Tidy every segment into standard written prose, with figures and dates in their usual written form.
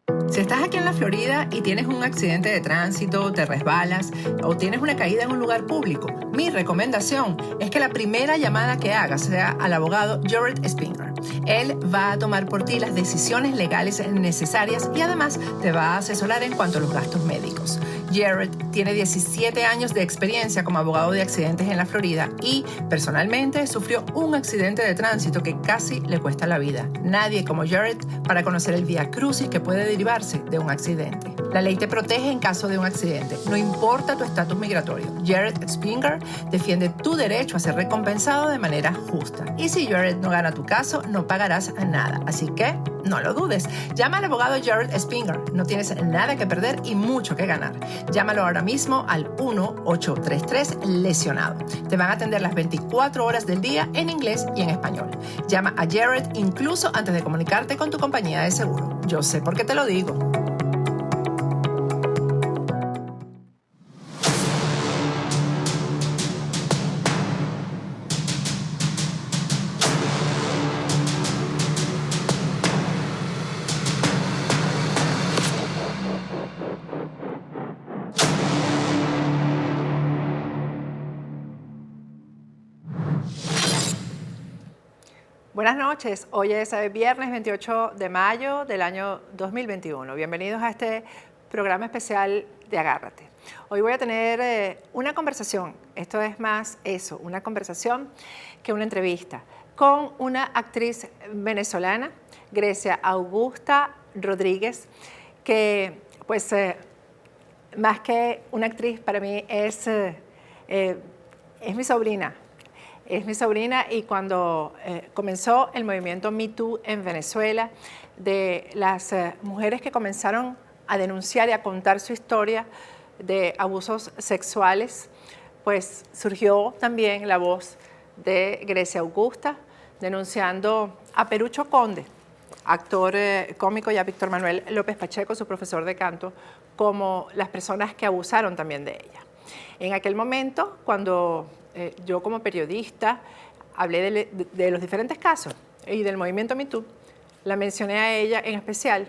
Si estás aquí en la Florida y tienes un accidente de tránsito, te resbalas o tienes una caída en un lugar público, mi recomendación es que la primera llamada que hagas sea al abogado Jared Spinger. Él va a tomar por ti las decisiones legales necesarias y además te va a asesorar en cuanto a los gastos médicos. Jared tiene 17 años de experiencia como abogado de accidentes en la Florida y personalmente sufrió un accidente de tránsito que casi le cuesta la vida. Nadie como Jared para conocer el viacrucis que puede derivarse de un accidente. La ley te protege en caso de un accidente, no importa tu estatus migratorio. Jared Spinger defiende tu derecho a ser recompensado de manera justa. Y si Jared no gana tu caso, no pagarás nada. Así que no lo dudes. Llama al abogado Jared Spinger. No tienes nada que perder y mucho que ganar. Llámalo ahora mismo al 1-833-LESIONADO. Te van a atender las 24 horas del día en inglés y en español. Llama a Jared incluso antes de comunicarte con tu compañía de seguro. Yo sé por qué te lo digo. Buenas noches, hoy es viernes 28 de mayo del año 2021. Bienvenidos a este programa especial de Agárrate. Hoy voy a tener una conversación, esto es más eso, una conversación que una entrevista, con una actriz venezolana, Grecia Augusta Rodríguez, que pues más que una actriz para mí es mi sobrina. Es mi sobrina y cuando comenzó el movimiento Me Too en Venezuela, de las mujeres que comenzaron a denunciar y a contar su historia de abusos sexuales, pues surgió también la voz de Grecia Augusta denunciando a Perucho Conde, actor cómico, y a Víctor Manuel López Pacheco, su profesor de canto, como las personas que abusaron también de ella. En aquel momento, cuando yo como periodista hablé de los diferentes casos y del movimiento Me Too, la mencioné a ella en especial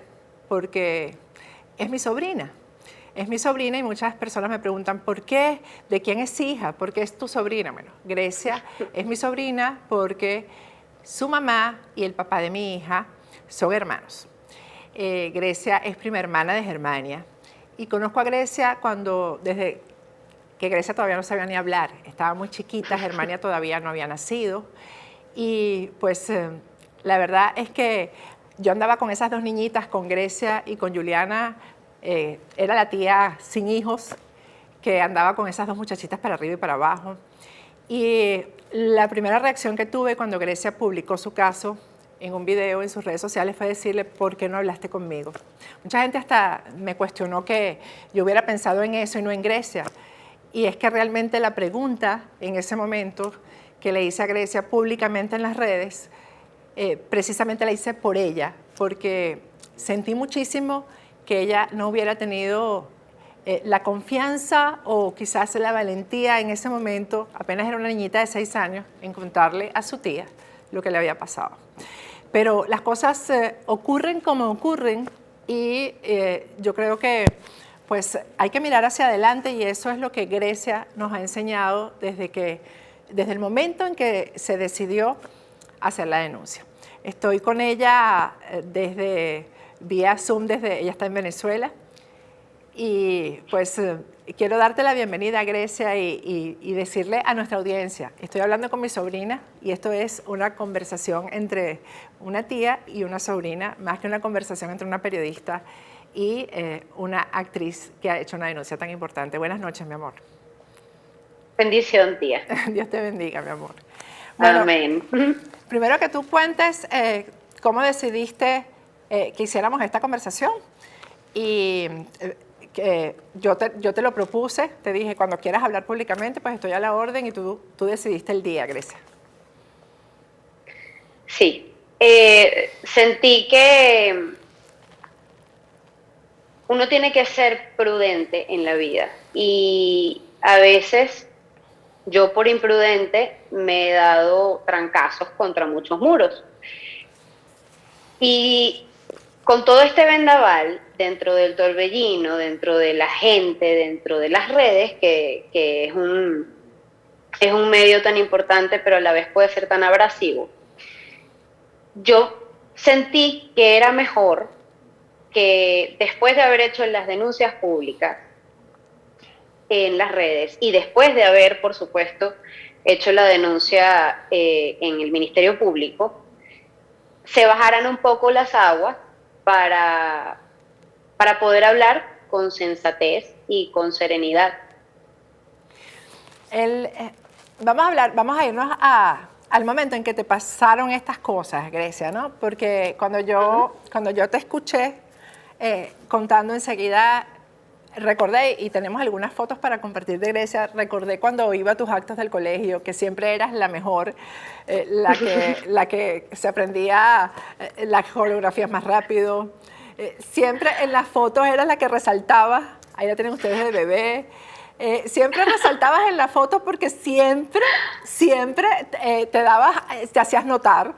porque es mi sobrina. Es mi sobrina y muchas personas me preguntan ¿por qué? ¿De quién es hija? ¿Por qué es tu sobrina? Bueno, Grecia es mi sobrina porque su mamá y el papá de mi hija son hermanos. Grecia es prima hermana de Germania y conozco a Grecia desde que Grecia todavía no sabía ni hablar, estaba muy chiquita, Germania todavía no había nacido y pues la verdad es que yo andaba con esas dos niñitas, con Grecia y con Juliana, era la tía sin hijos que andaba con esas dos muchachitas para arriba y para abajo y la primera reacción que tuve cuando Grecia publicó su caso en un video en sus redes sociales fue decirle ¿por qué no hablaste conmigo? Mucha gente hasta me cuestionó que yo hubiera pensado en eso y no en Grecia. Y es que realmente la pregunta en ese momento que le hice a Grecia públicamente en las redes, precisamente la hice por ella, porque sentí muchísimo que ella no hubiera tenido la confianza o quizás la valentía en ese momento, apenas era una niñita de 6 años, en contarle a su tía lo que le había pasado. Pero las cosas ocurren como ocurren y yo creo que pues hay que mirar hacia adelante y eso es lo que Grecia nos ha enseñado desde el momento en que se decidió hacer la denuncia. Estoy con ella vía Zoom, ella está en Venezuela y pues quiero darte la bienvenida, Grecia, y decirle a nuestra audiencia, estoy hablando con mi sobrina y esto es una conversación entre una tía y una sobrina, más que una conversación entre una periodista y una actriz que ha hecho una denuncia tan importante. Buenas noches, mi amor. Bendición, tía. Dios te bendiga, mi amor. Bueno, amén. Primero que tú cuentes cómo decidiste que hiciéramos esta conversación y que yo te lo propuse, te dije, cuando quieras hablar públicamente, pues estoy a la orden y tú decidiste el día, Grecia. Sí, sentí que uno tiene que ser prudente en la vida y a veces yo por imprudente me he dado trancazos contra muchos muros. Y con todo este vendaval dentro del torbellino, dentro de la gente, dentro de las redes, que es un medio tan importante, pero a la vez puede ser tan abrasivo, yo sentí que era mejor que después de haber hecho las denuncias públicas en las redes y después de haber, por supuesto, hecho la denuncia en el Ministerio Público, se bajaran un poco las aguas para poder hablar con sensatez y con serenidad. Vamos a irnos al momento en que te pasaron estas cosas, Grecia, ¿no? Porque cuando yo te escuché contando enseguida, recordé, y tenemos algunas fotos para compartir de Grecia, recordé cuando iba a tus actos del colegio, que siempre eras la mejor, la que se aprendía las coreografías más rápido. Siempre en las fotos eras la que resaltaba, ahí la tienen ustedes de bebé. Siempre resaltabas en la foto porque siempre te hacías notar.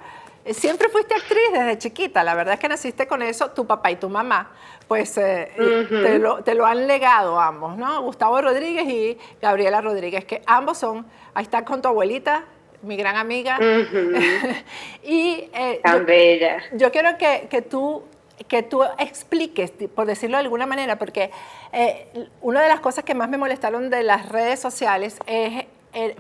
Siempre fuiste actriz desde chiquita, la verdad es que naciste con eso, tu papá y tu mamá, pues te lo han legado ambos, ¿no? Gustavo Rodríguez y Gabriela Rodríguez, que ambos son, ahí está con tu abuelita, mi gran amiga. Y tan bella. Yo quiero que tú expliques, por decirlo de alguna manera, porque una de las cosas que más me molestaron de las redes sociales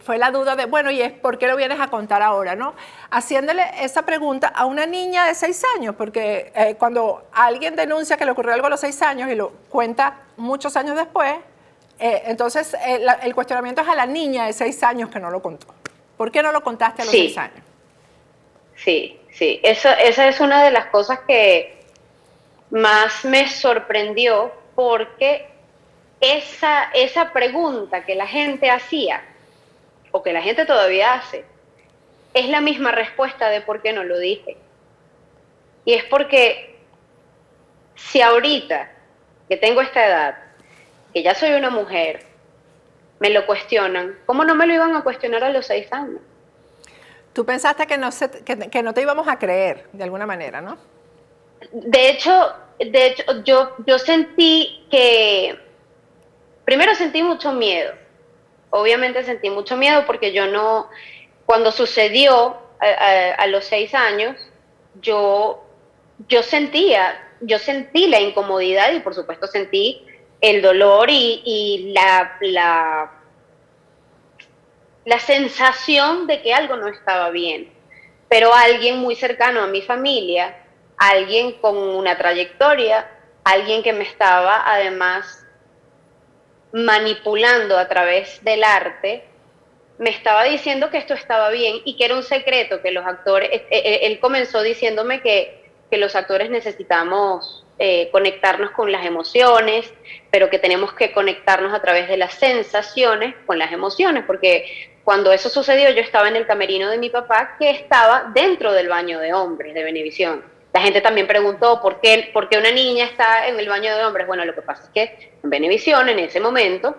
fue la duda de, bueno, ¿y por qué lo vienes a contar ahora, no? Haciéndole esa pregunta a una niña de 6 años, porque cuando alguien denuncia que le ocurrió algo a los 6 años y lo cuenta muchos años después, entonces el cuestionamiento es a la niña de 6 años que no lo contó. ¿Por qué no lo contaste a los 6 años? Sí. Esa es una de las cosas que más me sorprendió, porque esa pregunta que la gente hacía, o que la gente todavía hace, es la misma respuesta de por qué no lo dije. Y es porque si ahorita, que tengo esta edad, que ya soy una mujer, me lo cuestionan, ¿cómo no me lo iban a cuestionar a los 6 años? Tú pensaste que no te íbamos a creer, de alguna manera, ¿no? De hecho, yo sentí que, primero sentí mucho miedo. Obviamente sentí mucho miedo porque cuando sucedió a los 6 años, yo sentí la incomodidad y por supuesto sentí el dolor y la sensación de que algo no estaba bien. Pero alguien muy cercano a mi familia, alguien con una trayectoria, alguien que me estaba además manipulando a través del arte, me estaba diciendo que esto estaba bien y que era un secreto, que los actores, él comenzó diciéndome que los actores necesitamos conectarnos con las emociones, pero que tenemos que conectarnos a través de las sensaciones con las emociones, porque cuando eso sucedió yo estaba en el camerino de mi papá, que estaba dentro del baño de hombres de Venevisión. La gente también preguntó ¿por qué una niña está en el baño de hombres? Bueno, lo que pasa es que en Venevisión, en ese momento,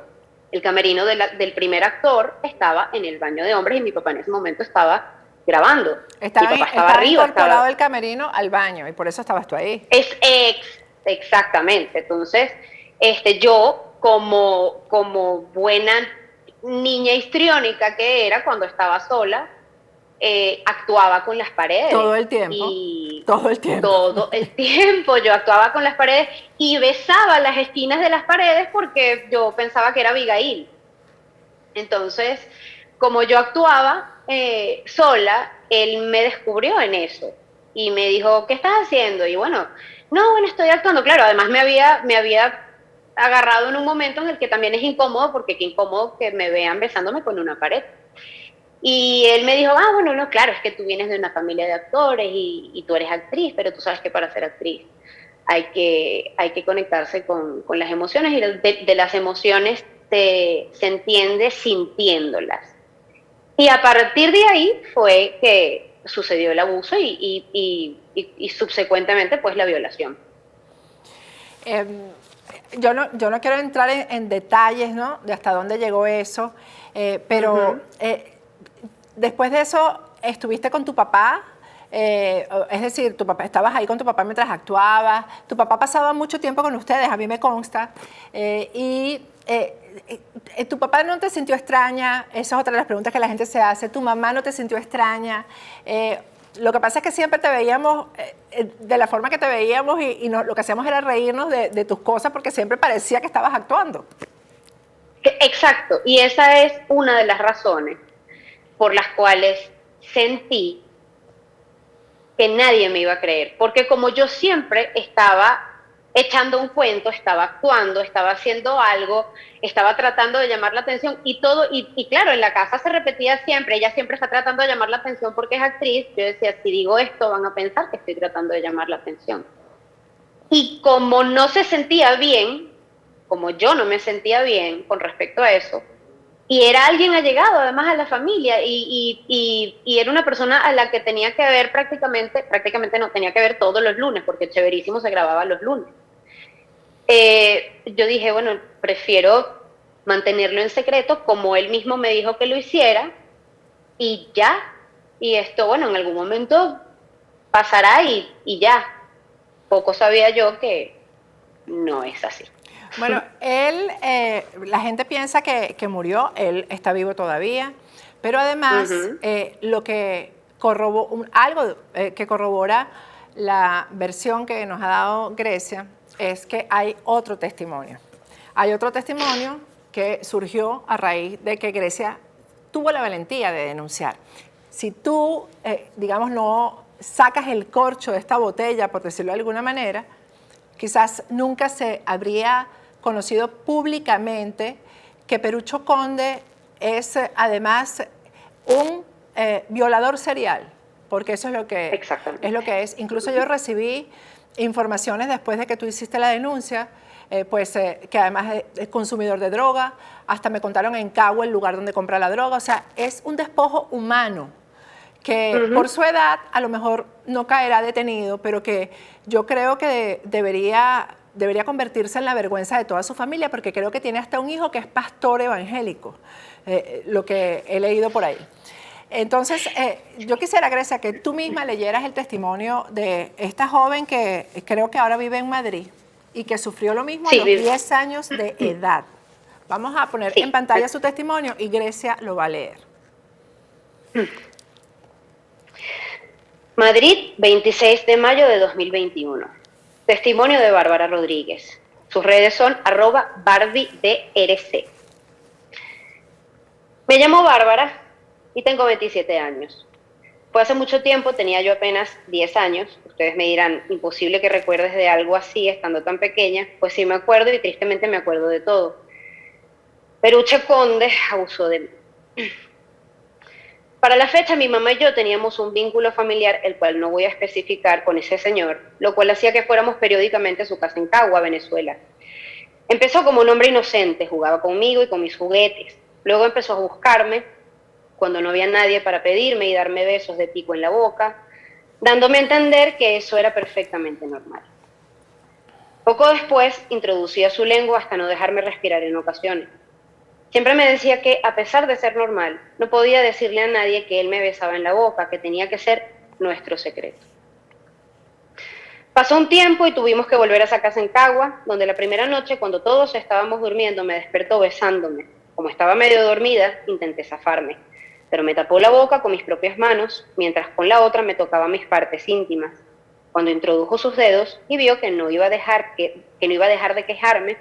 el camerino del primer actor estaba en el baño de hombres y mi papá en ese momento estaba grabando. Mi papá estaba arriba. Incorporado el camerino al baño y por eso estabas tú ahí. Exactamente. Entonces, yo como buena niña histriónica que era cuando estaba sola, actuaba con las paredes. Todo el tiempo. Todo el tiempo yo actuaba con las paredes y besaba las esquinas de las paredes porque yo pensaba que era Abigail. Entonces, como yo actuaba sola, él me descubrió en eso y me dijo, ¿qué estás haciendo? Y bueno, estoy actuando. Claro, además me había agarrado en un momento en el que también es incómodo, porque qué incómodo que me vean besándome con una pared. Y él me dijo, no, claro, es que tú vienes de una familia de actores y tú eres actriz, pero tú sabes que para ser actriz hay que conectarse con las emociones, y de las emociones se entiende sintiéndolas. Y a partir de ahí fue que sucedió el abuso y subsecuentemente pues la violación. Yo no quiero entrar en detalles, ¿no?, de hasta dónde llegó eso, pero... Después de eso, ¿estuviste con tu papá? Es decir, tu papá, estabas ahí con tu papá mientras actuabas, tu papá pasaba mucho tiempo con ustedes, a mí me consta, tu papá no te sintió extraña, esa es otra de las preguntas que la gente se hace, tu mamá no te sintió extraña. Lo que pasa es que siempre te veíamos de la forma que te veíamos lo que hacíamos era reírnos de tus cosas porque siempre parecía que estabas actuando. Exacto, y esa es una de las razones por las cuales sentí que nadie me iba a creer, porque como yo siempre estaba echando un cuento, estaba actuando, estaba haciendo algo, estaba tratando de llamar la atención y todo, y claro, en la casa se repetía siempre, ella siempre está tratando de llamar la atención porque es actriz, yo decía, si digo esto van a pensar que estoy tratando de llamar la atención. Y como no se sentía bien, como yo no me sentía bien con respecto a eso, y era alguien allegado además a la familia y era una persona a la que tenía que ver prácticamente no, tenía que ver todos los lunes, porque Chéverísimo se grababa los lunes. Yo dije, bueno, prefiero mantenerlo en secreto como él mismo me dijo que lo hiciera y ya, y esto, bueno, en algún momento pasará y ya. Poco sabía yo que no es así. Bueno, él, la gente piensa que murió, él está vivo todavía, pero además lo que algo que corrobora la versión que nos ha dado Grecia es que hay otro testimonio. Hay otro testimonio que surgió a raíz de que Grecia tuvo la valentía de denunciar. Si tú, digamos, no sacas el corcho de esta botella, por decirlo de alguna manera, quizás nunca se habría conocido públicamente que Perucho Conde es además un violador serial, porque eso es lo que es. Incluso yo recibí informaciones después de que tú hiciste la denuncia, que además es consumidor de droga, hasta me contaron en Cagua el lugar donde compra la droga, o sea, es un despojo humano que por su edad a lo mejor no caerá detenido, pero que yo creo que debería convertirse en la vergüenza de toda su familia, porque creo que tiene hasta un hijo que es pastor evangélico, lo que he leído por ahí. Entonces, yo quisiera, Grecia, que tú misma leyeras el testimonio de esta joven que creo que ahora vive en Madrid y que sufrió lo mismo a los 10 años de edad. Vamos a poner en pantalla su testimonio y Grecia lo va a leer. Madrid, 26 de mayo de 2021. Testimonio de Bárbara Rodríguez. Sus redes son @BarbieDRC. Me llamo Bárbara y tengo 27 años. Fue hace mucho tiempo, tenía yo apenas 10 años. Ustedes me dirán, imposible que recuerdes de algo así estando tan pequeña. Pues sí me acuerdo y tristemente me acuerdo de todo. Perucho Conde abusó de mí. Para la fecha, mi mamá y yo teníamos un vínculo familiar, el cual no voy a especificar, con ese señor, lo cual hacía que fuéramos periódicamente a su casa en Cagua, Venezuela. Empezó como un hombre inocente, jugaba conmigo y con mis juguetes. Luego empezó a buscarme cuando no había nadie para pedirme y darme besos de pico en la boca, dándome a entender que eso era perfectamente normal. Poco después, introducía su lengua hasta no dejarme respirar en ocasiones. Siempre me decía que, a pesar de ser normal, no podía decirle a nadie que él me besaba en la boca, que tenía que ser nuestro secreto. Pasó un tiempo y tuvimos que volver a esa casa en Cagua, donde la primera noche, cuando todos estábamos durmiendo, me despertó besándome. Como estaba medio dormida, intenté zafarme, pero me tapó la boca con mis propias manos, mientras con la otra me tocaba mis partes íntimas. Cuando introdujo sus dedos y vio que no iba a dejar de quejarme,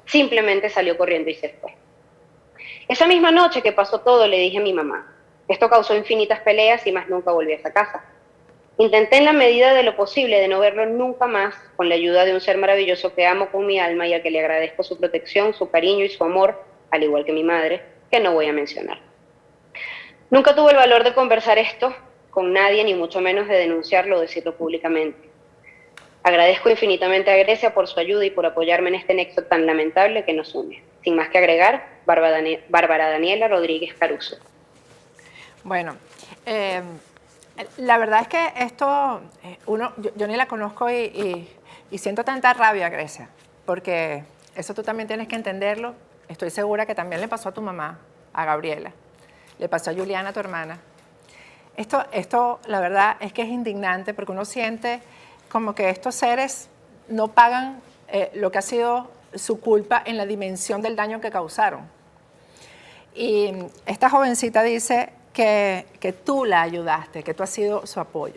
simplemente salió corriendo y se fue. Esa misma noche que pasó todo, le dije a mi mamá. Esto causó infinitas peleas y más nunca volví a esa casa. Intenté en la medida de lo posible de no verlo nunca más, con la ayuda de un ser maravilloso que amo con mi alma y al que le agradezco su protección, su cariño y su amor, al igual que mi madre, que no voy a mencionar. Nunca tuve el valor de conversar esto con nadie, ni mucho menos de denunciarlo o decirlo públicamente. Agradezco infinitamente a Grecia por su ayuda y por apoyarme en este nexo tan lamentable que nos une. Sin más que agregar, Bárbara Daniela Rodríguez Caruso. Bueno, la verdad es que esto, yo ni la conozco y siento tanta rabia, Grecia, porque eso tú también tienes que entenderlo. Estoy segura que también le pasó a tu mamá, a Gabriela, le pasó a Juliana, tu hermana. Esto, la verdad, es que es indignante porque uno siente como que estos seres no pagan lo que ha sido su culpa en la dimensión del daño que causaron. Y esta jovencita dice que tú la ayudaste, que tú has sido su apoyo.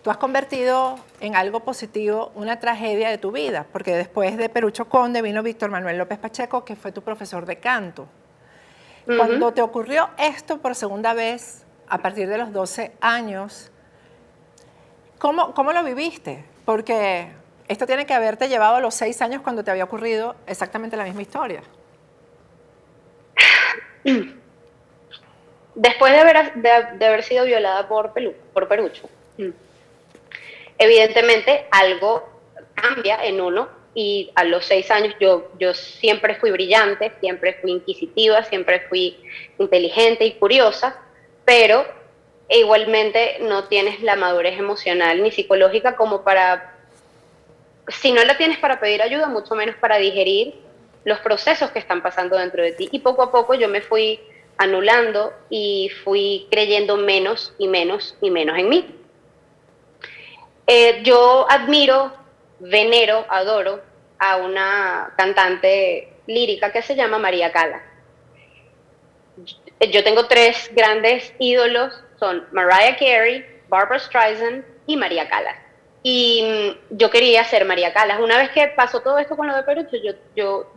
Tú has convertido en algo positivo una tragedia de tu vida, porque después de Perucho Conde vino Víctor Manuel López Pacheco, que fue tu profesor de canto. Cuando te ocurrió esto por segunda vez, a partir de los 12 años, ¿cómo lo viviste? Porque esto tiene que haberte llevado a los 6 años cuando te había ocurrido exactamente la misma historia. Después de haber sido violada por Perucho, evidentemente algo cambia en uno, y a los 6 años yo siempre fui brillante, siempre fui inquisitiva, siempre fui inteligente y curiosa, pero igualmente no tienes la madurez emocional ni psicológica como para, si no la tienes para pedir ayuda, mucho menos para digerir los procesos que están pasando dentro de ti. Y poco a poco yo me fui anulando y fui creyendo menos y menos y menos en mí. Yo admiro, venero, adoro a una cantante lírica que se llama María Callas. Yo tengo 3 grandes ídolos, son Mariah Carey, Barbra Streisand y María Callas. Y yo quería ser María Callas. Una vez que pasó todo esto con lo de Perucho,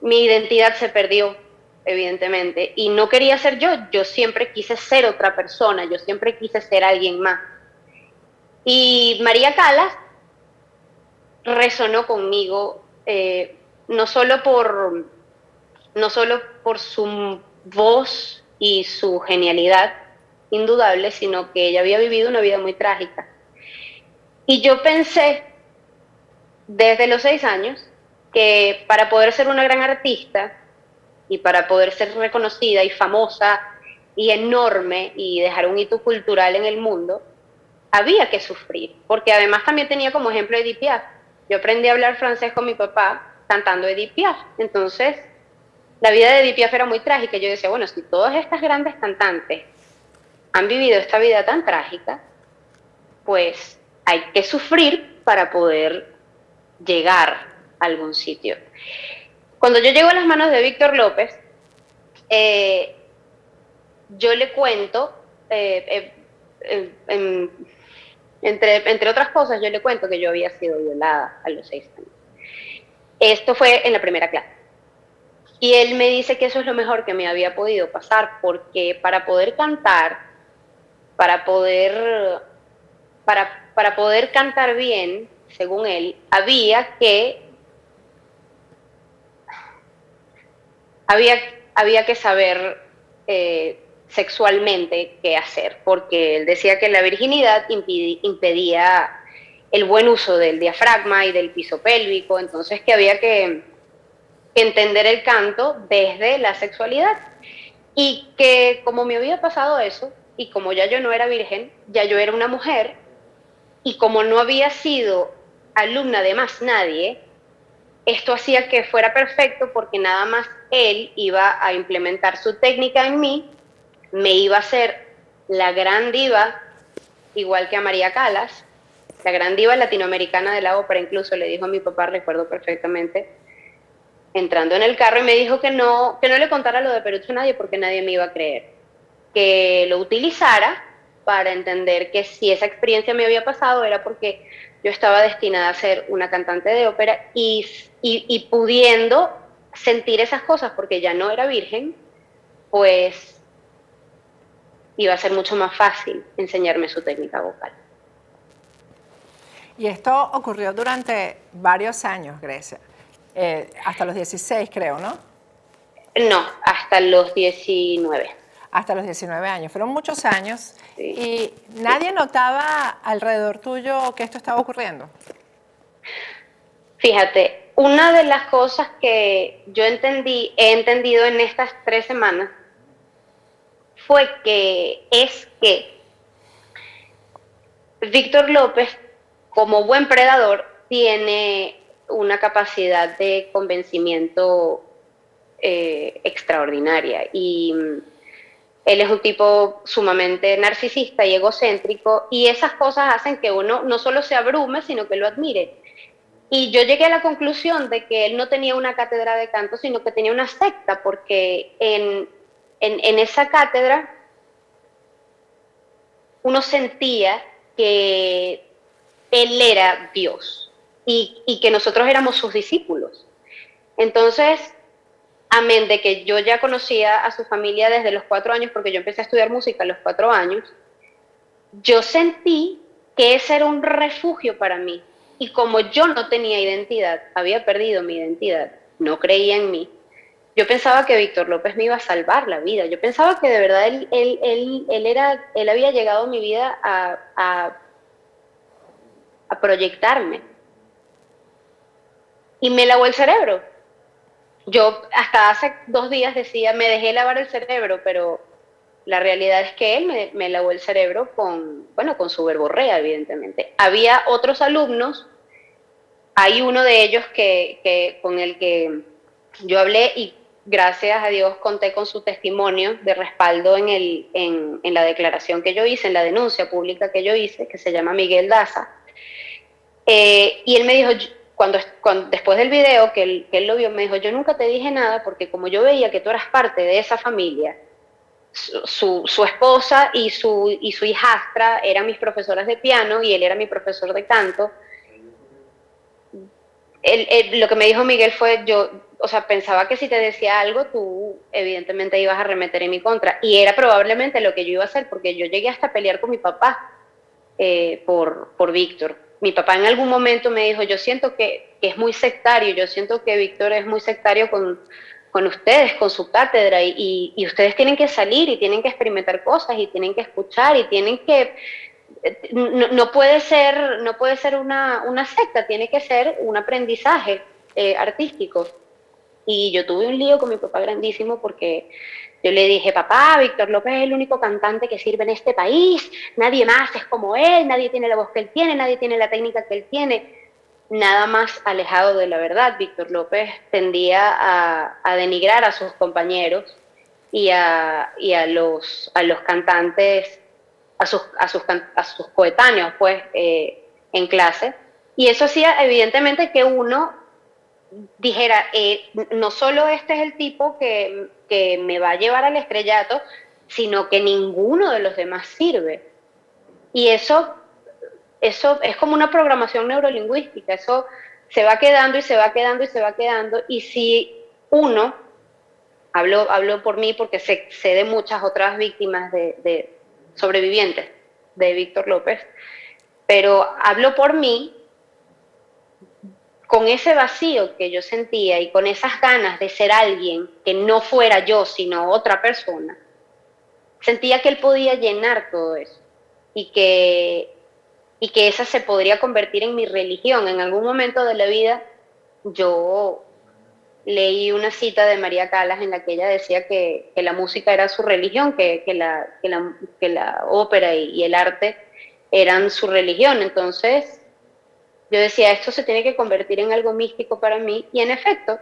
mi identidad se perdió, evidentemente, y no quería ser yo siempre quise ser otra persona, yo siempre quise ser alguien más. Y María Callas resonó conmigo, no solo por su voz y su genialidad indudable, sino que ella había vivido una vida muy trágica. Y yo pensé, desde los 6 años, que para poder ser una gran artista y para poder ser reconocida y famosa y enorme y dejar un hito cultural en el mundo, había que sufrir, porque además también tenía como ejemplo Edith Piaf. Yo aprendí a hablar francés con mi papá cantando Edith Piaf, entonces la vida de Edith Piaf era muy trágica. Yo decía, bueno, si todas estas grandes cantantes han vivido esta vida tan trágica, pues hay que sufrir para poder llegar a algún sitio. Cuando yo llego a las manos de Víctor López, yo le cuento, entre otras cosas, yo le cuento que yo había sido violada a los 6 años. Esto fue en la primera clase. Y él me dice que eso es lo mejor que me había podido pasar, porque para poder cantar, para poder cantar bien, según él, había que saber sexualmente qué hacer, porque él decía que la virginidad impedía el buen uso del diafragma y del piso pélvico, entonces que había que entender el canto desde la sexualidad. Y que como me había pasado eso, y como ya yo no era virgen, ya yo era una mujer, y como no había sido alumna de más nadie, esto hacía que fuera perfecto, porque nada más él iba a implementar su técnica en mí, me iba a hacer la gran diva, igual que a María Callas, la gran diva latinoamericana de la ópera. Incluso le dijo a mi papá, recuerdo perfectamente, entrando en el carro, y me dijo que no le contara lo de Perucho a nadie, porque nadie me iba a creer, que lo utilizara para entender que si esa experiencia me había pasado era porque yo estaba destinada a ser una cantante de ópera, y pudiendo sentir esas cosas porque ya no era virgen, pues iba a ser mucho más fácil enseñarme su técnica vocal. Y esto ocurrió durante varios años, Grecia, hasta los 16 creo, ¿no? No, hasta los 19. Hasta los 19 años, fueron muchos años. Sí. ¿Y nadie notaba alrededor tuyo que esto estaba ocurriendo? Fíjate, una de las cosas que yo he entendido en estas 3 semanas fue que Víctor López, como buen predador, tiene una capacidad de convencimiento extraordinaria, y Él es un tipo sumamente narcisista y egocéntrico, y esas cosas hacen que uno no solo se abrume, sino que lo admire. Y yo llegué a la conclusión de que él no tenía una cátedra de canto, sino que tenía una secta, porque en esa cátedra uno sentía que él era Dios y que nosotros éramos sus discípulos. Entonces, amén de que yo ya conocía a su familia desde los 4 años, porque yo empecé a estudiar música a los 4 años, yo sentí que ese era un refugio para mí. Y como yo no tenía identidad, había perdido mi identidad, no creía en mí, yo pensaba que Víctor López me iba a salvar la vida. Yo pensaba que de verdad él había llegado a mi vida a proyectarme. Y me lavó el cerebro. Yo hasta hace 2 días decía, me dejé lavar el cerebro, pero la realidad es que él me lavó el cerebro con su verborrea, evidentemente. Había otros alumnos, hay uno de ellos con el que yo hablé y gracias a Dios conté con su testimonio de respaldo en la declaración que yo hice, en la denuncia pública que yo hice, que se llama Miguel Daza. Y él me dijo, después del video que él lo vio, me dijo, yo nunca te dije nada porque como yo veía que tú eras parte de esa familia, su esposa y su hijastra eran mis profesoras de piano y él era mi profesor de canto. Lo que me dijo Miguel fue, pensaba que si te decía algo, tú evidentemente ibas a arremeter en mi contra. Y era probablemente lo que yo iba a hacer, porque yo llegué hasta a pelear con mi papá por Víctor. Mi papá en algún momento me dijo, yo siento que es muy sectario, yo siento que Víctor es muy sectario con ustedes, con su cátedra, y ustedes tienen que salir y tienen que experimentar cosas y tienen que escuchar y tienen que... No puede ser una secta, tiene que ser un aprendizaje artístico. Y yo tuve un lío con mi papá grandísimo porque yo le dije, papá, Víctor López es el único cantante que sirve en este país, nadie más es como él, nadie tiene la voz que él tiene, nadie tiene la técnica que él tiene. Nada más alejado de la verdad. Víctor López tendía a denigrar a sus compañeros y a los cantantes, a sus coetáneos, pues, en clase. Y eso hacía, evidentemente, que uno dijera, no solo este es el tipo que me va a llevar al estrellato, sino que ninguno de los demás sirve. Y eso es como una programación neurolingüística, eso se va quedando y se va quedando y se va quedando, y si uno, hablo por mí porque sé de muchas otras víctimas de sobrevivientes de Víctor López, pero hablo por mí, con ese vacío que yo sentía y con esas ganas de ser alguien que no fuera yo, sino otra persona, sentía que él podía llenar todo eso y que esa se podría convertir en mi religión. En algún momento de la vida yo leí una cita de María Callas en la que ella decía que la música era su religión, que la ópera y el arte eran su religión. Entonces yo decía, esto se tiene que convertir en algo místico para mí, y en efecto,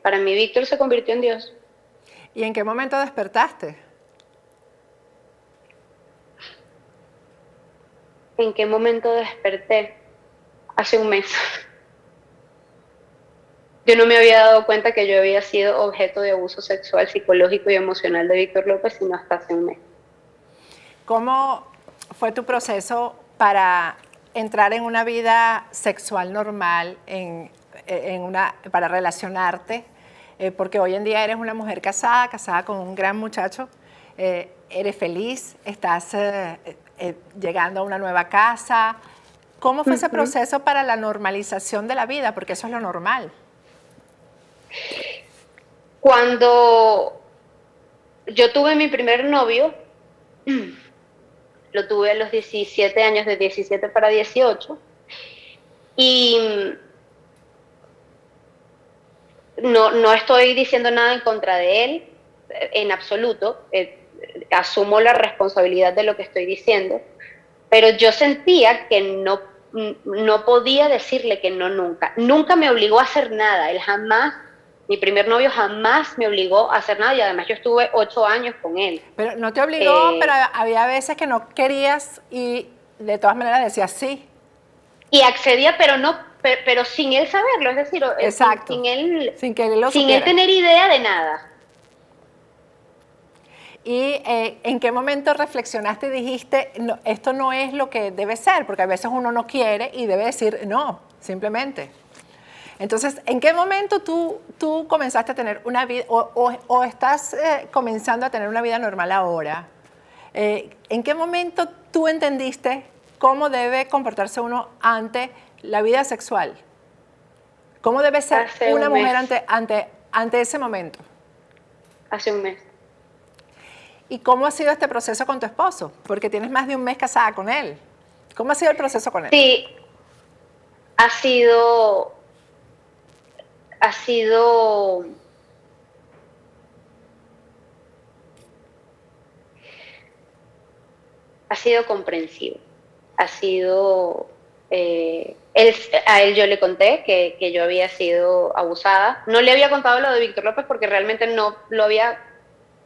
para mí Víctor se convirtió en Dios. ¿Y en qué momento despertaste? ¿En qué momento desperté? Hace un mes. Yo no me había dado cuenta que yo había sido objeto de abuso sexual, psicológico y emocional de Víctor López, sino hasta hace un mes. ¿Cómo fue tu proceso para entrar en una vida sexual normal, para relacionarte? Porque hoy en día eres una mujer casada con un gran muchacho, eres feliz, estás llegando a una nueva casa. ¿Cómo fue ese proceso para la normalización de la vida? Porque eso es lo normal. Cuando yo tuve mi primer novio, lo tuve a los 17 años, de 17 para 18, y no estoy diciendo nada en contra de él, en absoluto, asumo la responsabilidad de lo que estoy diciendo, pero yo sentía que no podía decirle que no nunca. Nunca me obligó a hacer nada, él jamás Mi primer novio jamás me obligó a hacer nada y además yo estuve 8 años con él. Pero no te obligó, pero había veces que no querías y de todas maneras decías sí. Y accedía, pero no, pero sin él saberlo, es decir, Exacto. sin que él lo sin supiera. él tener idea de nada. ¿Y en qué momento reflexionaste y dijiste, no, esto no es lo que debe ser? Porque a veces uno no quiere y debe decir no, simplemente. Entonces, ¿en qué momento tú comenzaste a tener una vida, o estás comenzando a tener una vida normal ahora? ¿En qué momento tú entendiste cómo debe comportarse uno ante la vida sexual? ¿Cómo debe ser una mujer ante ese momento? Hace un mes. ¿Y cómo ha sido este proceso con tu esposo? Porque tienes más de un mes casada con él. ¿Cómo ha sido el proceso con él? Sí, ha sido comprensivo. Ha sido a él yo le conté que yo había sido abusada. No le había contado lo de Víctor López porque realmente no lo había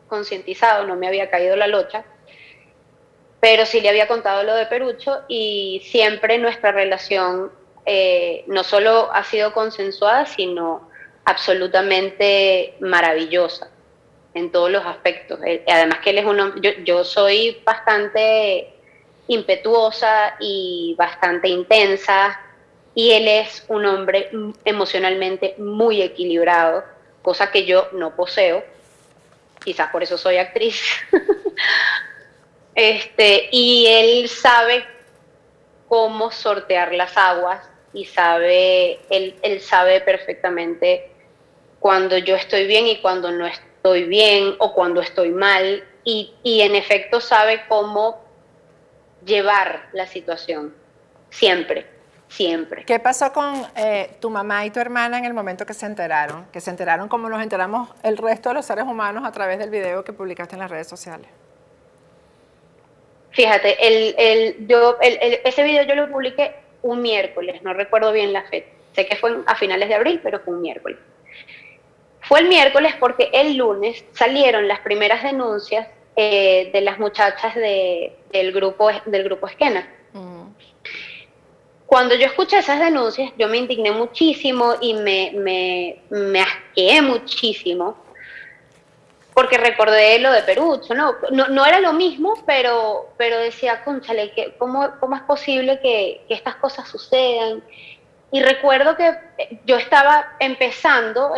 concientizado, no me había caído la locha, pero sí le había contado lo de Perucho y siempre nuestra relación no solo ha sido consensuada, sino absolutamente maravillosa en todos los aspectos. Además que él es un hombre, yo soy bastante impetuosa y bastante intensa, y él es un hombre emocionalmente muy equilibrado, cosa que yo no poseo, quizás por eso soy actriz. Y él sabe cómo sortear las aguas y él sabe perfectamente cuando yo estoy bien y cuando no estoy bien o cuando estoy mal, y en efecto sabe cómo llevar la situación, siempre, siempre. ¿Qué pasó con tu mamá y tu hermana en el momento que se enteraron? Que se enteraron como nos enteramos el resto de los seres humanos a través del video que publicaste en las redes sociales. Fíjate, ese video yo lo publiqué un miércoles, no recuerdo bien la fecha. Sé que fue a finales de abril, pero fue un miércoles. Fue el miércoles porque el lunes salieron las primeras denuncias de las muchachas del grupo Esquena. Cuando yo escuché esas denuncias, yo me indigné muchísimo y me asqueé muchísimo, porque recordé lo de Perucho, no era lo mismo, pero decía, cónchale, ¿cómo es posible que estas cosas sucedan? Y recuerdo que yo estaba empezando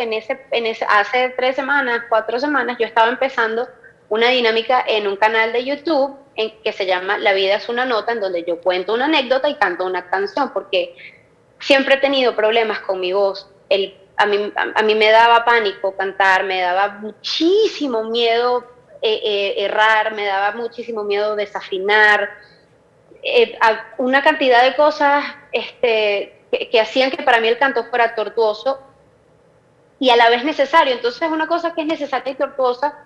hace 3 semanas, 4 semanas, yo estaba empezando una dinámica en un canal de YouTube que se llama La vida es una nota, en donde yo cuento una anécdota y canto una canción, porque siempre he tenido problemas con mi voz. A mí me daba pánico cantar, me daba muchísimo miedo errar, me daba muchísimo miedo desafinar, una cantidad de cosas que hacían que para mí el canto fuera tortuoso y a la vez necesario. Entonces una cosa que es necesaria y tortuosa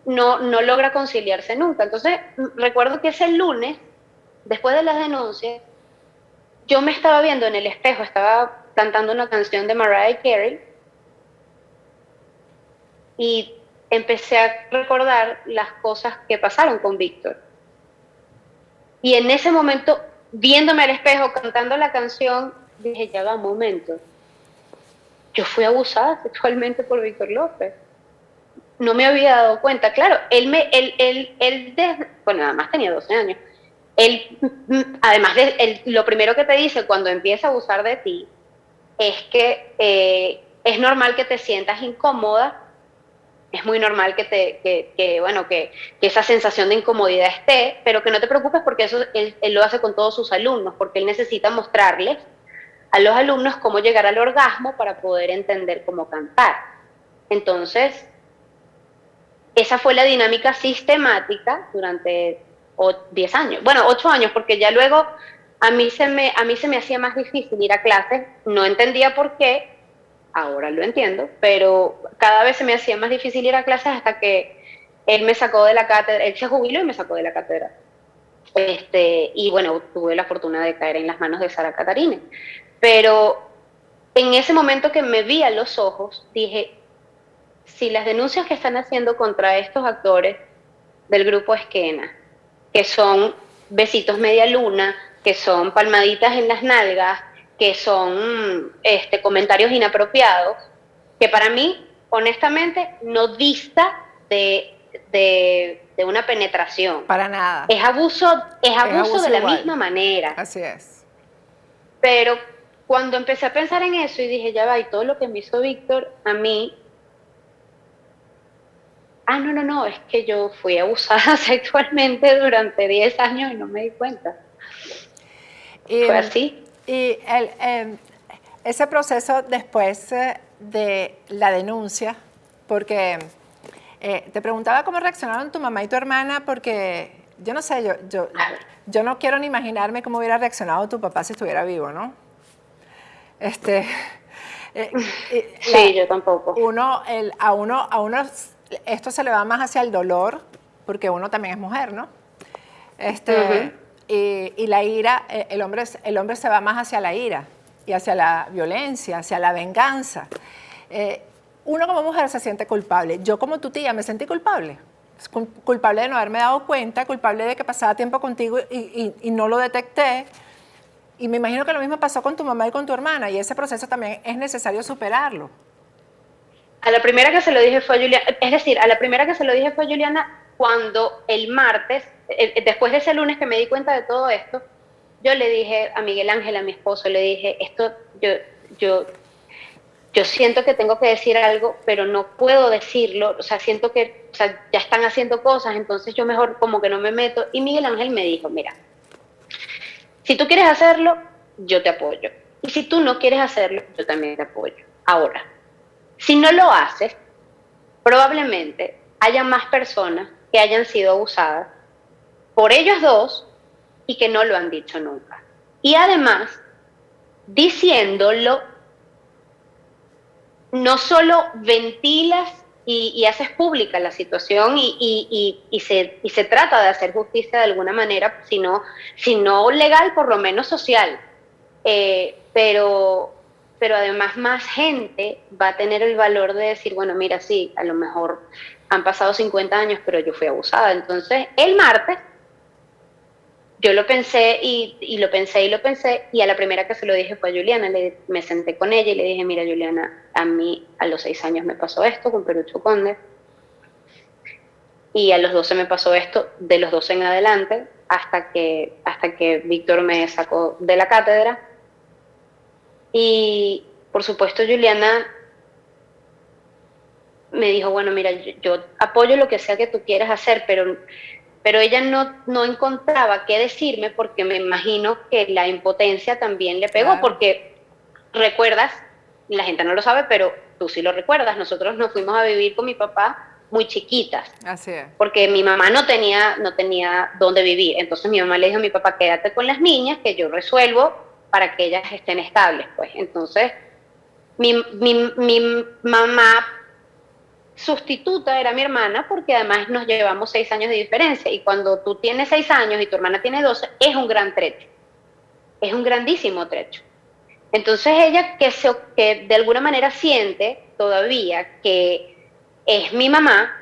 no logra conciliarse nunca. Entonces recuerdo que ese lunes, después de las denuncias, yo me estaba viendo en el espejo, estaba cantando una canción de Mariah Carey y empecé a recordar las cosas que pasaron con Víctor. Y en ese momento, viéndome al espejo, cantando la canción, dije, ya va, un momento. Yo fui abusada sexualmente por Víctor López. No me había dado cuenta. Claro, bueno, además tenía 12 años. Además, lo primero que te dice cuando empieza a abusar de ti es que es normal que te sientas incómoda, es muy normal que esa sensación de incomodidad esté, pero que no te preocupes porque eso él lo hace con todos sus alumnos, porque él necesita mostrarles a los alumnos cómo llegar al orgasmo para poder entender cómo cantar. Entonces, esa fue la dinámica sistemática durante 10 años, bueno, 8 años, porque ya luego a mí se me hacía más difícil ir a clases, no entendía por qué, ahora lo entiendo, pero cada vez se me hacía más difícil ir a clases hasta que él me sacó de la cátedra, él se jubiló y me sacó de la cátedra. Y bueno, tuve la fortuna de caer en las manos de Sara Catarina. Pero en ese momento que me vi a los ojos, dije, si las denuncias que están haciendo contra estos actores del grupo Esquena, que son besitos media luna, que son palmaditas en las nalgas, que son comentarios inapropiados, que para mí, honestamente, no dista de una penetración. Para nada. Es abuso de la igual. misma manera. Así es. Pero cuando empecé a pensar en eso y dije, ya va, y todo lo que me hizo Víctor a mí, no, es que yo fui abusada sexualmente durante 10 años y no me di cuenta. Fue así. Y ese proceso después de la denuncia, porque te preguntaba cómo reaccionaron tu mamá y tu hermana, porque yo no sé, yo no quiero ni imaginarme cómo hubiera reaccionado tu papá si estuviera vivo, ¿no? Sí, yo tampoco. A uno esto se le va más hacia el dolor, porque uno también es mujer, ¿no? Y la ira, el hombre se va más hacia la ira y hacia la violencia, hacia la venganza. Uno como mujer se siente culpable. Yo como tu tía me sentí culpable. Culpable de no haberme dado cuenta, culpable de que pasaba tiempo contigo y no lo detecté. Y me imagino que lo mismo pasó con tu mamá y con tu hermana, y ese proceso también es necesario superarlo. A la primera que se lo dije fue a Juliana, es decir, a la primera que se lo dije fue a Juliana cuando el martes, después de ese lunes que me di cuenta de todo esto, yo le dije a Miguel Ángel, a mi esposo, le dije, yo siento que tengo que decir algo, pero no puedo decirlo, o sea, siento que ya están haciendo cosas, entonces yo mejor como que no me meto. Y Miguel Ángel me dijo, mira, si tú quieres hacerlo, yo te apoyo. Y si tú no quieres hacerlo, yo también te apoyo. Ahora, si no lo haces, probablemente haya más personas que hayan sido abusadas por ellos dos y que no lo han dicho nunca. Y además, diciéndolo, no solo ventilas y haces pública la situación y se trata de hacer justicia de alguna manera, sino legal, por lo menos social. Pero además más gente va a tener el valor de decir, bueno, mira, sí, a lo mejor han pasado 50 años, pero yo fui abusada. Entonces, el martes, yo lo pensé y lo pensé, y a la primera que se lo dije fue a Juliana. Me senté con ella y le dije, mira, Juliana, a mí a los 6 años me pasó esto con Perucho Conde, y a los 12 me pasó esto, de los 12 en adelante, hasta que Víctor me sacó de la cátedra. Y por supuesto Juliana me dijo, bueno, mira, yo apoyo lo que sea que tú quieras hacer, pero ella no encontraba qué decirme, porque me imagino que la impotencia también le pegó, claro. Porque recuerdas, la gente no lo sabe, pero tú sí lo recuerdas, nosotros nos fuimos a vivir con mi papá muy chiquitas. Así es. Porque mi mamá no tenía dónde vivir, entonces mi mamá le dijo a mi papá, quédate con las niñas, que yo resuelvo para que ellas estén estables, pues. Entonces, mi mamá sustituta era mi hermana, porque además nos llevamos 6 años de diferencia, y cuando tú tienes 6 años y tu hermana tiene 12, es un gran trecho, es un grandísimo trecho. Entonces ella, que de alguna manera siente todavía que es mi mamá,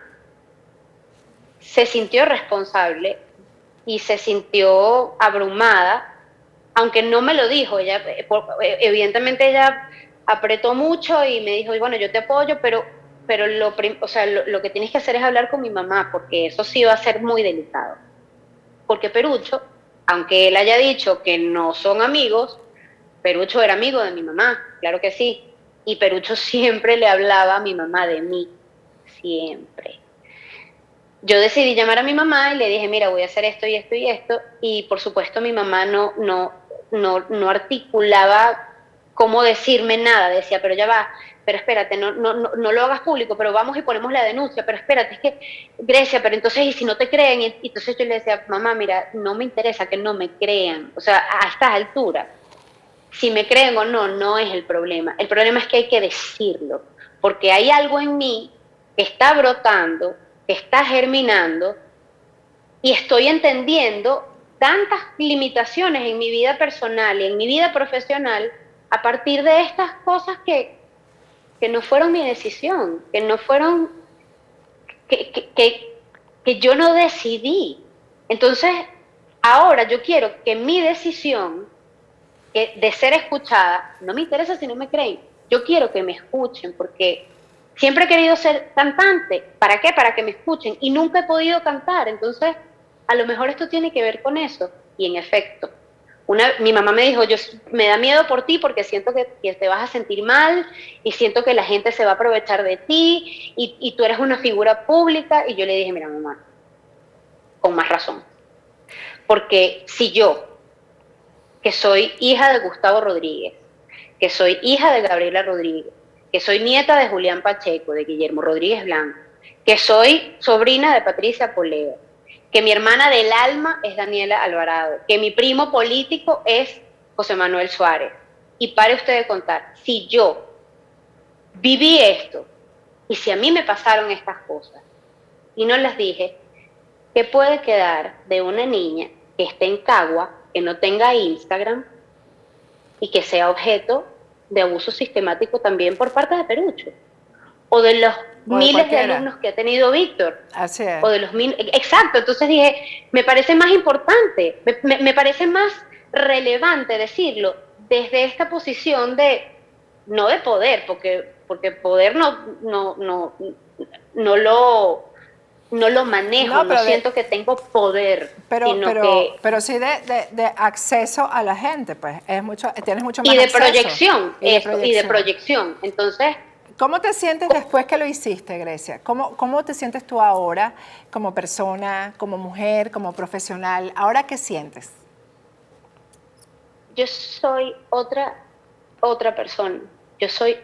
se sintió responsable y se sintió abrumada, aunque no me lo dijo. Ella, evidentemente ella apretó mucho y me dijo, bueno, yo te apoyo, pero lo que tienes que hacer es hablar con mi mamá, porque eso sí va a ser muy delicado. Porque Perucho, aunque él haya dicho que no son amigos, Perucho era amigo de mi mamá, claro que sí. Y Perucho siempre le hablaba a mi mamá de mí, siempre. Yo decidí llamar a mi mamá y le dije, mira, voy a hacer esto y esto y esto. Y por supuesto mi mamá no articulaba cómo decirme nada. Decía, pero ya va, pero espérate, no lo hagas público, pero vamos y ponemos la denuncia, pero espérate, es que, Grecia, pero entonces, ¿y si no te creen? Y entonces yo le decía, mamá, mira, no me interesa que no me crean. O sea, a estas alturas, si me creen o no, no es el problema. El problema es que hay que decirlo, porque hay algo en mí que está brotando, que está germinando, y estoy entendiendo tantas limitaciones en mi vida personal y en mi vida profesional a partir de estas cosas que que no fueron mi decisión, que no fueron, que yo no decidí. Entonces, ahora yo quiero que mi decisión de ser escuchada, no me interesa si no me creen, yo quiero que me escuchen, porque siempre he querido ser cantante. ¿Para qué? Para que me escuchen, y nunca he podido cantar. Entonces, a lo mejor esto tiene que ver con eso. Y en efecto, mi mamá me dijo, me da miedo por ti porque siento que te vas a sentir mal y siento que la gente se va a aprovechar de ti y tú eres una figura pública. Y yo le dije, mira, mamá, con más razón. Porque si yo, que soy hija de Gustavo Rodríguez, que soy hija de Gabriela Rodríguez, que soy nieta de Julián Pacheco, de Guillermo Rodríguez Blanco, que soy sobrina de Patricia Poleo, que mi hermana del alma es Daniela Alvarado, que mi primo político es José Manuel Suárez. Y pare usted de contar, si yo viví esto y si a mí me pasaron estas cosas y no las dije, ¿qué puede quedar de una niña que esté en Cagua, que no tenga Instagram y que sea objeto de abuso sistemático también por parte de Perucho? O de los miles de alumnos que ha tenido Víctor. Así es. O de los exacto, entonces dije, me parece más importante, me parece más relevante decirlo desde esta posición de, no de poder, porque poder no lo manejo, no siento que tengo poder. Pero sí de acceso a la gente, pues tienes mucho más y de acceso. Proyección, y de proyección. Entonces, ¿cómo te sientes después que lo hiciste, Grecia? ¿Cómo te sientes tú ahora como persona, como mujer, como profesional? ¿Ahora qué sientes? Yo soy otra persona. Yo soy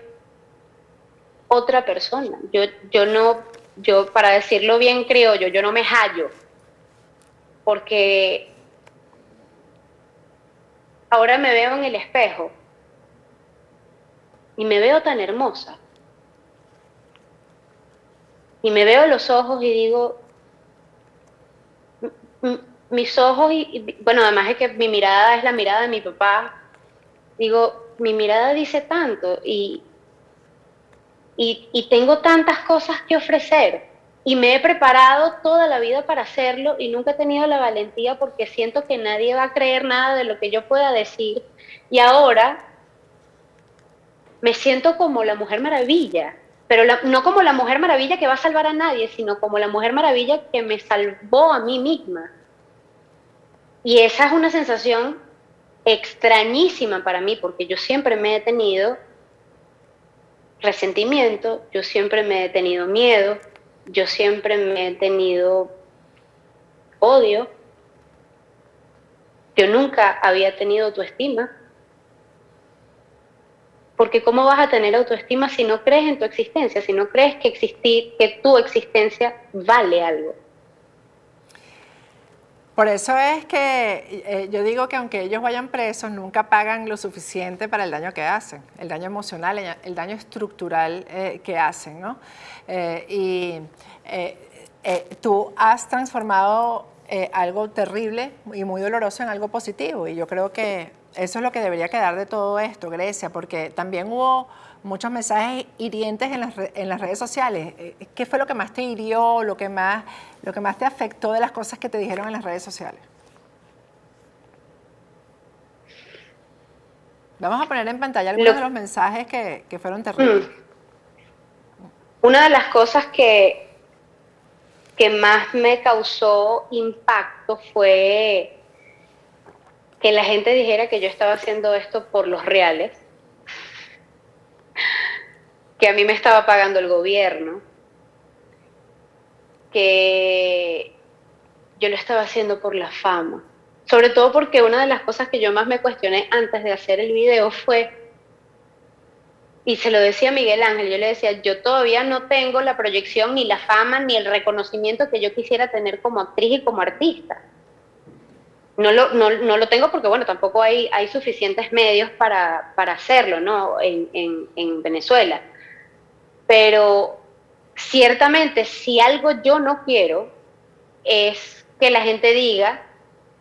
otra persona. Yo para decirlo bien criollo, yo no me hallo. Porque ahora me veo en el espejo y me veo tan hermosa. Y me veo a los ojos y digo, mis ojos, bueno, además es que mi mirada es la mirada de mi papá, digo, mi mirada dice tanto y tengo tantas cosas que ofrecer y me he preparado toda la vida para hacerlo y nunca he tenido la valentía porque siento que nadie va a creer nada de lo que yo pueda decir, y ahora me siento como la Mujer Maravilla, pero no como la Mujer Maravilla que va a salvar a nadie, sino como la Mujer Maravilla que me salvó a mí misma. Y esa es una sensación extrañísima para mí, porque yo siempre me he tenido resentimiento, yo siempre me he tenido miedo, yo siempre me he tenido odio, yo nunca había tenido autoestima. Porque ¿cómo vas a tener autoestima si no crees en tu existencia, si no crees que tu existencia vale algo? Por eso es que yo digo que aunque ellos vayan presos, nunca pagan lo suficiente para el daño que hacen, el daño emocional, el daño estructural que hacen, ¿no? Tú has transformado algo terrible y muy doloroso en algo positivo, y yo creo que eso es lo que debería quedar de todo esto, Grecia, porque también hubo muchos mensajes hirientes en las redes sociales. ¿Qué fue lo que más te hirió, lo que más te afectó de las cosas que te dijeron en las redes sociales? Vamos a poner en pantalla algunos de los mensajes que fueron terribles. Una de las cosas que más me causó impacto fue que la gente dijera que yo estaba haciendo esto por los reales, que a mí me estaba pagando el gobierno, que yo lo estaba haciendo por la fama. Sobre todo porque una de las cosas que yo más me cuestioné antes de hacer el video fue, y se lo decía a Miguel Ángel, yo le decía, yo todavía no tengo la proyección, ni la fama, ni el reconocimiento que yo quisiera tener como actriz y como artista. No lo tengo porque, bueno, tampoco hay suficientes medios para hacerlo, ¿no? En Venezuela. Pero ciertamente, si algo yo no quiero, es que la gente diga,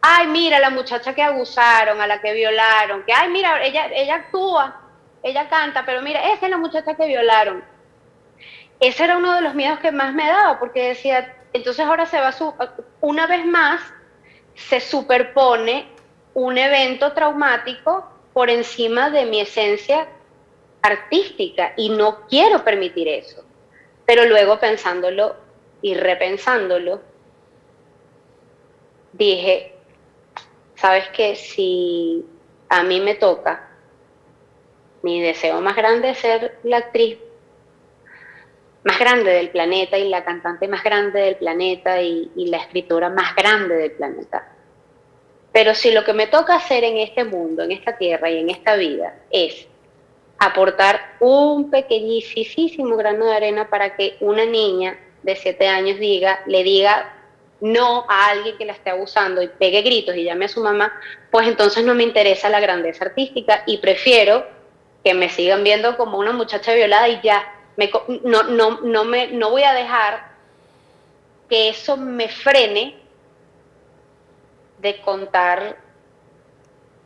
ay, mira, la muchacha que abusaron, a la que violaron, que, ay, mira, ella actúa. ella canta, pero mira, esa es la muchacha que violaron. Ese era uno de los miedos que más me daba, porque decía, entonces ahora se va, una vez más, se superpone un evento traumático por encima de mi esencia artística y no quiero permitir eso. Pero luego pensándolo y repensándolo, dije, ¿sabes qué? Si a mí me toca, mi deseo más grande es ser la actriz más grande del planeta y la cantante más grande del planeta y la escritora más grande del planeta. Pero si lo que me toca hacer en este mundo, en esta tierra y en esta vida es aportar un pequeñísimo grano de arena para que una niña de 7 años le diga no a alguien que la esté abusando y pegue gritos y llame a su mamá, pues entonces no me interesa la grandeza artística y prefiero que me sigan viendo como una muchacha violada y ya. No voy a dejar que eso me frene de contar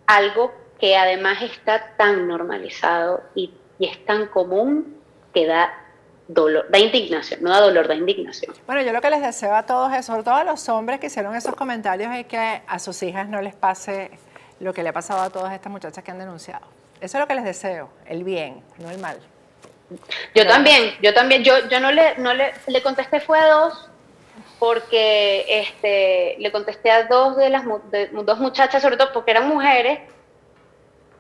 algo que además está tan normalizado y es tan común que da dolor, da indignación, no da dolor, da indignación. Bueno, yo lo que les deseo a todos, sobre todo a los hombres que hicieron esos comentarios, es que a sus hijas no les pase lo que le ha pasado a todas estas muchachas que han denunciado. Eso es lo que les deseo, el bien, no el mal. Yo también, yo no le contesté, fue a 2, porque le contesté a 2 de las 2 muchachas, sobre todo porque eran mujeres,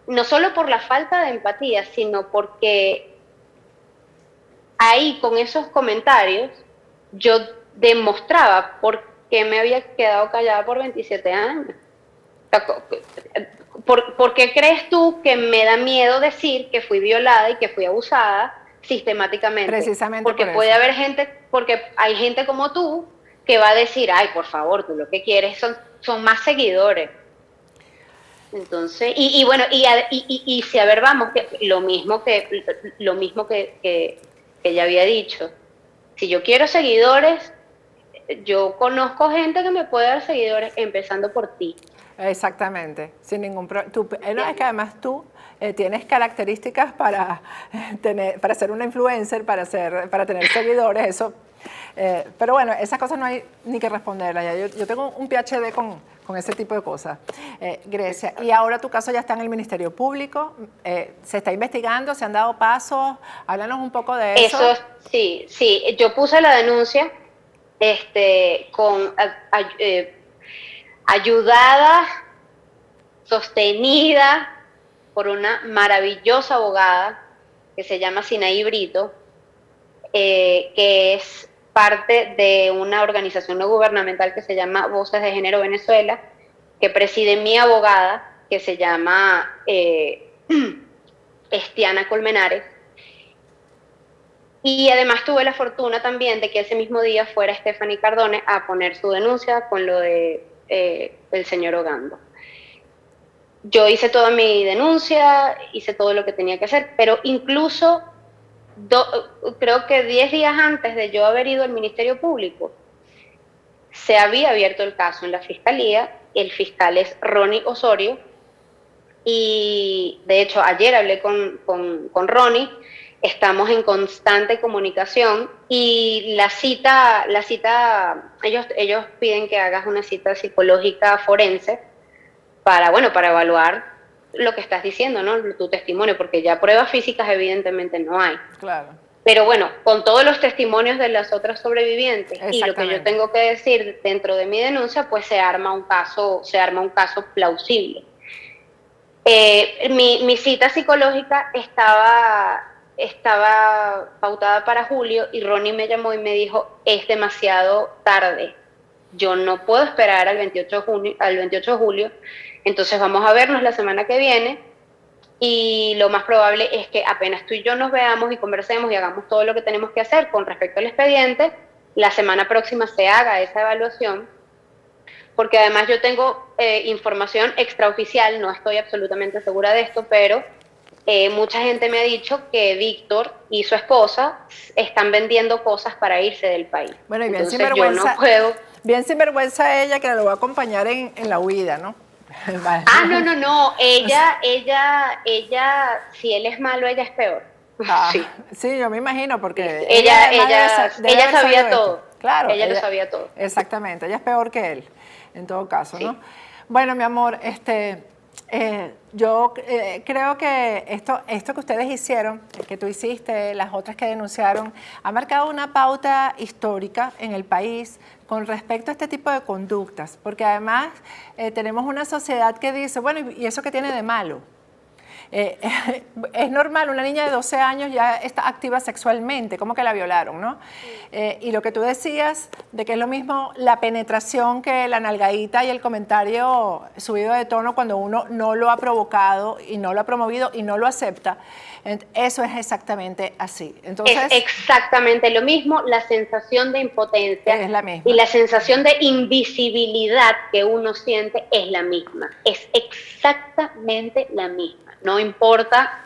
no solo por la falta de empatía, sino porque ahí con esos comentarios yo demostraba por qué me había quedado callada por 27 años. ¿Por qué crees tú que me da miedo decir que fui violada y que fui abusada sistemáticamente? Precisamente porque puede haber gente, porque hay gente como tú que va a decir, ay, por favor, tú lo que quieres son más seguidores. Entonces, bueno, si a ver, vamos, que lo mismo que ya había dicho. Si yo quiero seguidores, yo conozco gente que me puede dar seguidores, empezando por ti. Exactamente, sin ningún problema. No, es que además tú tienes características para ser una influencer, para tener seguidores, eso. Pero bueno, esas cosas no hay ni que responderlas. Yo tengo un PhD con ese tipo de cosas. Grecia, y ahora tu caso ya está en el Ministerio Público, se está investigando, se han dado pasos, háblanos un poco de eso. Eso, sí, yo puse la denuncia ayudada, sostenida por una maravillosa abogada que se llama Sinaí Brito, que es parte de una organización no gubernamental que se llama Voces de Género Venezuela, que preside mi abogada, que se llama Estiana Colmenares. Y además tuve la fortuna también de que ese mismo día fuera Stephanie Cardone a poner su denuncia con lo de el señor Ogando. Yo hice toda mi denuncia, hice todo lo que tenía que hacer, pero incluso creo que 10 días antes de yo haber ido al Ministerio Público, se había abierto el caso en la Fiscalía, el fiscal es Ronnie Osorio, y de hecho ayer hablé con Ronnie, estamos en constante comunicación y la cita, ellos piden que hagas una cita psicológica forense para evaluar lo que estás diciendo, ¿no? Tu testimonio, porque ya pruebas físicas evidentemente no hay. Claro. Pero bueno, con todos los testimonios de las otras sobrevivientes y lo que yo tengo que decir dentro de mi denuncia, pues se arma un caso plausible. Mi cita psicológica estaba pautada para julio y Ronnie me llamó y me dijo, es demasiado tarde, yo no puedo esperar al 28 de julio, entonces vamos a vernos la semana que viene y lo más probable es que apenas tú y yo nos veamos y conversemos y hagamos todo lo que tenemos que hacer con respecto al expediente, la semana próxima se haga esa evaluación, porque además yo tengo información extraoficial, no estoy absolutamente segura de esto, pero mucha gente me ha dicho que Víctor y su esposa están vendiendo cosas para irse del país. Bueno, y bien sinvergüenza, bien sinvergüenza ella que lo va a acompañar en la huida, ¿no? Vale. Ah, no, no, no. Ella, si él es malo, ella es peor. Ah, Sí. sí, yo me imagino, porque Ella, además debe ella haber sabido sabía esto. todo. Claro, Ella lo sabía todo. exactamente, ella es peor que él, en todo caso, ¿no? Sí. Bueno, mi amor, yo creo que esto que ustedes hicieron, que tú hiciste, las otras que denunciaron, ha marcado una pauta histórica en el país con respecto a este tipo de conductas, porque además tenemos una sociedad que dice, bueno, ¿y eso qué tiene de malo? Eh, es normal, una niña de 12 años ya está activa sexualmente, como que la violaron, ¿no? Y lo que tú decías, de que es lo mismo la penetración que la nalgadita y el comentario subido de tono cuando uno no lo ha provocado y no lo ha promovido y no lo acepta, eso es exactamente así. Entonces, es exactamente lo mismo, la sensación de impotencia es la misma. y la sensación de invisibilidad que uno siente es la misma, es exactamente la misma. No importa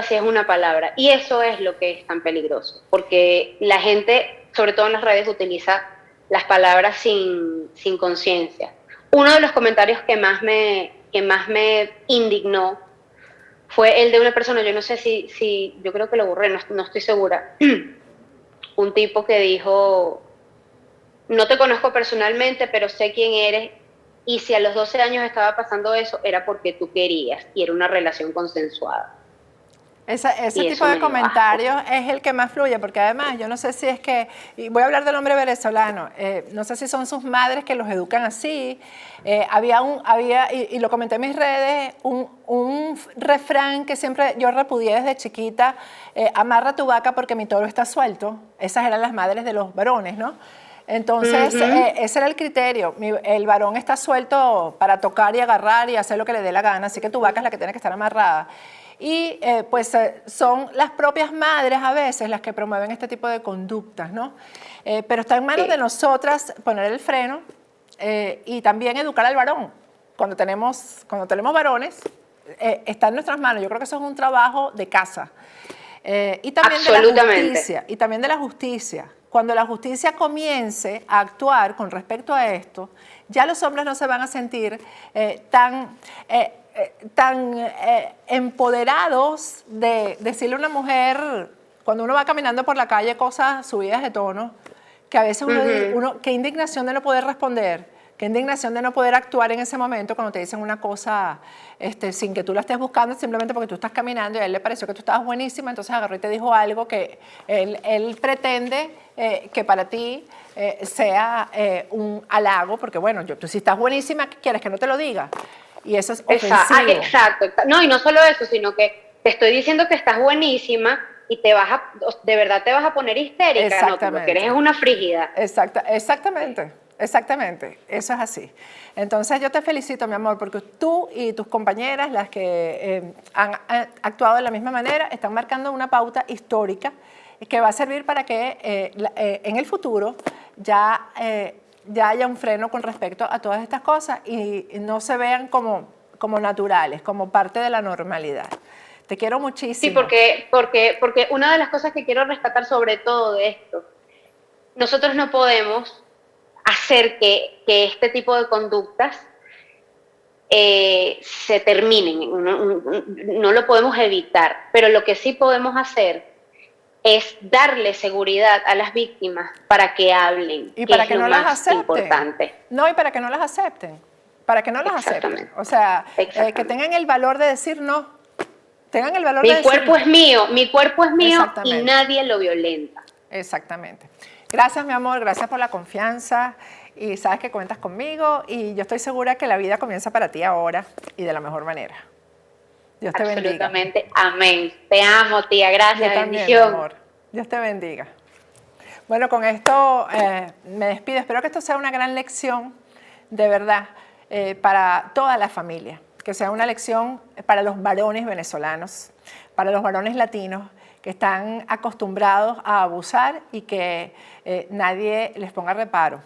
si es una palabra. Y eso es lo que es tan peligroso, porque la gente, sobre todo en las redes, utiliza las palabras sin conciencia. Uno de los comentarios que más me indignó fue el de una persona, yo no sé si yo creo que lo borré, no estoy segura, un tipo que dijo, no te conozco personalmente, pero sé quién eres, y si a los 12 años estaba pasando eso, era porque tú querías, y era una relación consensuada. Ese Y tipo eso de me dio asco. comentarios es el que más fluye, porque además yo no sé si es que, y voy a hablar del hombre venezolano, no sé si son sus madres que los educan así, y lo comenté en mis redes, un refrán que siempre yo repudié desde chiquita, amarra tu vaca porque mi toro está suelto, esas eran las madres de los varones, ¿no? Entonces, ese era el criterio. El varón está suelto para tocar y agarrar y hacer lo que le dé la gana, así que tu vaca es la que tiene que estar amarrada. Y son las propias madres a veces las que promueven este tipo de conductas, ¿no? Pero está en manos de nosotras poner el freno y también educar al varón. Cuando tenemos varones, está en nuestras manos. Yo creo que eso es un trabajo de casa. Y también de la justicia. Y también de la justicia. Cuando la justicia comience a actuar con respecto a esto, ya los hombres no se van a sentir tan empoderados de decirle a una mujer, cuando uno va caminando por la calle, cosas subidas de tono, que a veces qué indignación de no poder responder, qué indignación de no poder actuar en ese momento cuando te dicen una cosa sin que tú la estés buscando, simplemente porque tú estás caminando y a él le pareció que tú estabas buenísima, entonces agarró y te dijo algo que él pretende que para ti sea un halago, porque bueno, tú si estás buenísima, ¿qué quieres? Que no te lo diga. Y eso es ofensivo. Exacto. No, y no solo eso, sino que te estoy diciendo que estás buenísima y de verdad te vas a poner histérica. No, tú lo que eres es una frígida. Exactamente, eso es así. Entonces yo te felicito, mi amor, porque tú y tus compañeras, las que han actuado de la misma manera, están marcando una pauta histórica que va a servir para que en el futuro ya haya un freno con respecto a todas estas cosas y no se vean como naturales, como parte de la normalidad. Te quiero muchísimo. Sí, porque una de las cosas que quiero rescatar sobre todo de esto, nosotros no podemos hacer que este tipo de conductas se terminen, no lo podemos evitar, pero lo que sí podemos hacer es darle seguridad a las víctimas para que hablen, y para es que lo no las más acepten. importante. No, y para que no las acepten. Para que no las acepten. O sea, que tengan el valor de decir no. Tengan el valor de decir mi cuerpo es mío y Exactamente. nadie lo violenta. Exactamente. Gracias, mi amor, gracias por la confianza y sabes que cuentas conmigo y yo estoy segura que la vida comienza para ti ahora y de la mejor manera. Dios te bendiga. Absolutamente, amén. Te amo, tía, gracias, yo también, bendición. Mi amor. Dios te bendiga. Bueno, con esto me despido. Espero que esto sea una gran lección, de verdad, para toda la familia. Que sea una lección para los varones venezolanos, para los varones latinos, que están acostumbrados a abusar y que nadie les ponga reparo.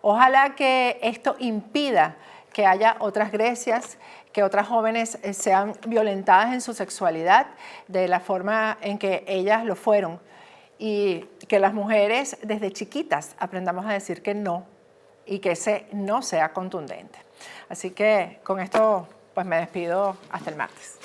Ojalá que esto impida que haya otras Grecias, que otras jóvenes sean violentadas en su sexualidad de la forma en que ellas lo fueron y que las mujeres desde chiquitas aprendamos a decir que no y que ese no sea contundente. Así que con esto pues me despido hasta el martes.